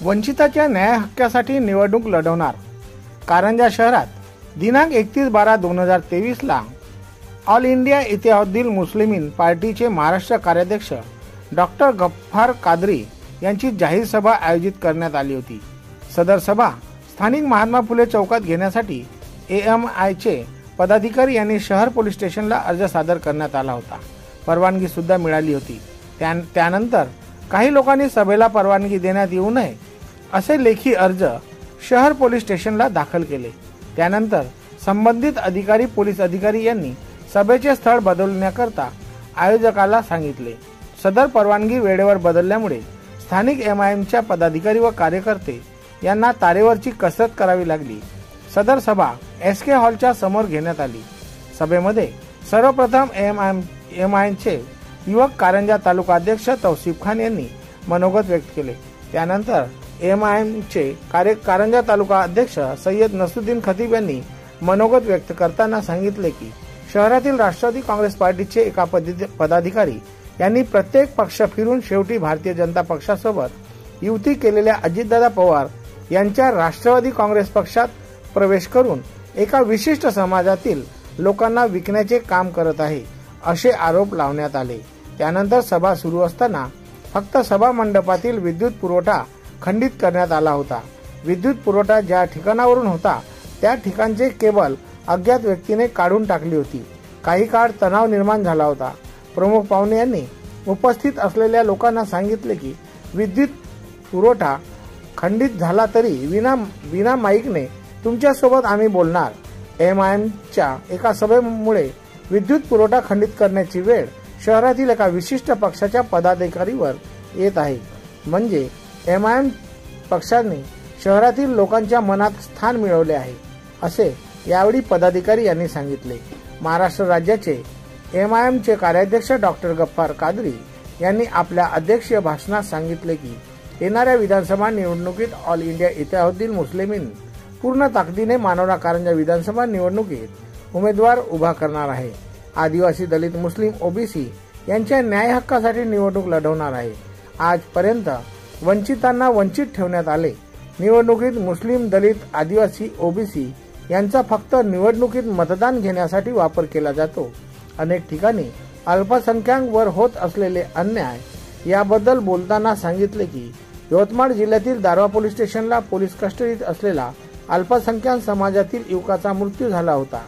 वंचिताच्या न्याय हक्कासाठी निवडणूक लढवणार। कारंजा शहरात दिनांक 31/12/2023 ला ऑल इंडिया इतिहादुल मुस्लिमीन पार्टीचे महाराष्ट्र कार्याध्यक्ष डॉक्टर गफ्फार कादरी यांची जाहीर सभा आयोजित करण्यात आली होती। सदर सभा स्थानिक महात्मा फुले चौकात घेण्यासाठी एएमआयचे पदाधिकारी यांनी शहर पोलीस स्टेशनला अर्ज सादर करण्यात आला होता। परवानगी सुद्धा मिळाली होती। त्यानंतर काही लोकांनी सभेला परवानगी देण्यात येऊ नये असे लेखी अर्ज शहर पोलीस स्टेशनला दाखल केले। त्यानंतर संबंधित अधिकारी पोलीस अधिकारी यांनी सभेचे स्थळ बदलण्याकरता आयोजकाला सांगितले। सदर परवानगी वेळेवर बदलल्यामुळे स्थानिक एमआयएमच्या पदाधिकारी व कार्यकर्ते यांना तारेवरची कसरत करावी लागली। सदर सभा एसके हॉलच्या समोर घेण्यात आली। सभेमध्ये सर्वप्रथम एमआयएमचे युवक कारंजा तालुका अध्यक्ष तौसिफ खान यांनी मनोगत व्यक्त केले। त्यानंतर एमआयएमचे कारंजा तालुका अध्यक्ष सय्यद नसरुद्दीन खतीब यांनी मनोगत व्यक्त करताना सांगितले की शहरातील राष्ट्रवादी काँग्रेस पार्टीचे एका पदाधिकारी यांनी प्रत्येक पक्ष फिरून शेवटी भारतीय जनता पक्षासोबत युती केलेल्या अजितदादा पवार यांच्या राष्ट्रवादी काँग्रेस पक्षात प्रवेश करून एका विशिष्ट समाजातील लोकांना विकण्याचे काम करत आहे असे आरोप लावण्यात आले। त्यानंतर सभा सुरू असताना फक्त सभा मंडपातील विद्युत पुरवठा खंडित करण्यात आला होता। विद्युत पुरवठा ज्या ठिकाणावरून होता त्या ठिकाणचे केबल अज्ञात व्यक्तीने काढून टाकली होती। काही काळ तणाव निर्माण झाला होता। प्रमुख पाहुणे यांनी उपस्थित असलेल्या लोकांना सांगितले की विद्युत पुरवठा खंडित झाला तरी विना माईकने तुमच्या सोबत आम्ही बोलणार। एमआयएमच्या एका सभेमुळे विद्युत पुरवठा खंडित करण्याची वेळ शहरातील एका विशिष्ट पक्षाच्या पदाधिकारीवर येत आहे। म्हणजे एमआयएम पक्षाने शहरातील लोकांच्या मनात स्थान मिळवले आहे असे यावेळी पदाधिकारी यांनी सांगितले। महाराष्ट्र राज्याचे एमआयएमचे कार्याध्यक्ष डॉक्टर गफ्फार कादरी यांनी आपल्या अध्यक्षीय भाषणात सांगितले की येणाऱ्या विधानसभा निवडणुकीत ऑल इंडिया इतिहादुल मुस्लिमीन पूर्ण ताकदीने मानवरा कारंजा विधानसभा निवडणुकीत उमेदवार उभा करणार आहे। आदिवासी दलित मुस्लिम ओबीसी यांच्या न्याय हक्कासाठी निवडणूक लढवणार आहे। आजपर्यंत वंचितांना वंचित ठेवण्यात आले। निवडणुकीत मुस्लिम दलित आदिवासी ओबीसी यांचा फक्त निवडणुकीत मतदान घेण्यासाठी वापर केला जातो। अनेक ठिकाणी अल्पसंख्याकांवर होत असलेले अन्याय याबद्दल बोलताना सांगितले की यवतमाळ जिल्ह्यातील दारव्हा पोलीस स्टेशनला पोलीस कस्टडीत असलेला अल्पसंख्याक समाजातील युवकाचा मृत्यू झाला होता।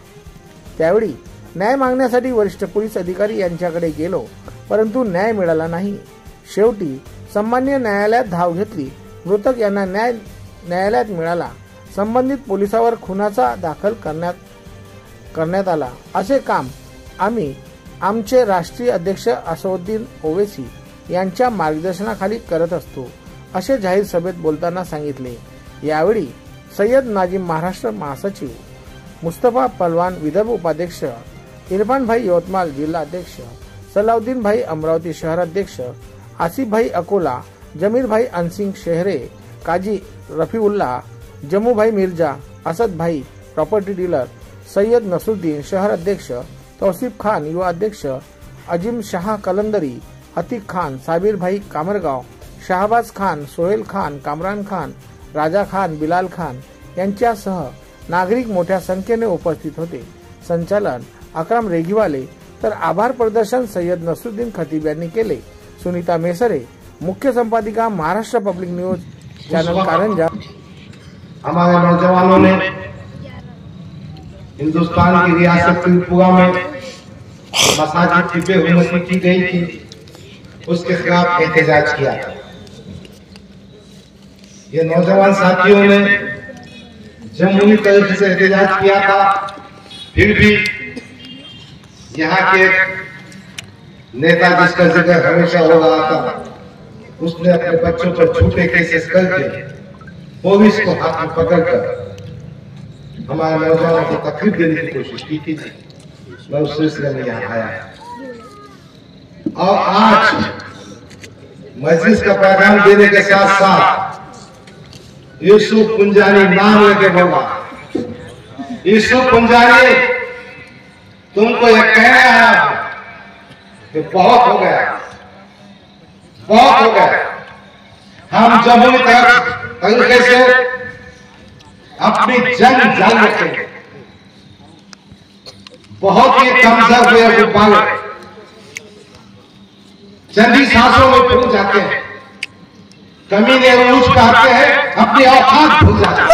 त्यावेळी न्याय मागण्यासाठी वरिष्ठ पोलीस अधिकारी यांच्याकडे गेलो परंतु न्याय मिळाला नाही। शेवटी सन्मान्य न्यायालयात धाव घेतली। मृतक यांना न्यायालयात मिळाला। संबंधित पोलिसावर खुनाचा दाखल करण्यात आला। असे काम आम्ही आमचे राष्ट्रीय अध्यक्ष असदुद्दीन ओवैसी यांच्या मार्गदर्शनाखाली करत असतो असे जाहीर सभेत बोलताना सांगितले। यावेळी सय्यद नाजिम महाराष्ट्र महासचिव, मुस्तफा पलवान विदर्भ उपाध्यक्ष, इरफान भाई यवतमाळ जिल्हा अध्यक्ष, सलाउद्दीन भाई अमरावती शहर अध्यक्ष, आसिफ भाई अकोला, जमीर भाई अनसिंग शेहरे, काजी रफीउल्लाह, जम्मू भाई मिर्जा, असद भाई प्रॉपर्टी डीलर, सय्यद नसरुद्दीन शहर अध्यक्ष, तौसिफ खान युवा अध्यक्ष, अजीम शाह कलंदरी, अतिक खान, साबिर भाई कामरगाव, शाहबाज खान, सोहेल खान, कामरान खान, राजा खान, बिलाल खान यांच्यासह नागरिक मोठ्या संख्येने उपस्थित होते। संचालन अकराम रेघीवाले तर आभार प्रदर्शन सय्यद नसरुद्दीन खतीब यांनी केले। सुनीता मेसरे, मुख्य संपादिका, Maharashtra public news channel Karanja. हमारे नौजवानों ने हिंदुस्तान की रियासत त्रिपुरा में मसाजिद की बेहुरमती की गई थी, उसके खिलाफ एहतजाज किया। ये नौजवान साथियों ने जमहूरी तरीके से एहतजाज किया था, फिर भी यहाँ के नेता जिसका जिक्र हमेशा हो रहा था, उसने अपने बच्चों पर झूठे केसेस करके पुलिस को हाथ में पकड़कर हमारे नौजवानों को तकलीफ देने की कोशिश की थी। मैं उस सिलसिले में यहाँ आया और आज मजलिस का पैगाम देने के साथ साथ यूसुफ पुंजानी नाम लेके बोला। यूसुफ पुंजानी, तुमको यह कहना है कि बहुत हो गया, बहुत हो गया। हम जमहूरी तरफ तरीके से अपनी जंग जारी रखेंगे। बहुत ही कमजोर हुए गुब्बारे चंदी सांसों में फूल जाते हैं, कमीने रूज पे आते हैं, अपनी औकात भूल जाते हैं।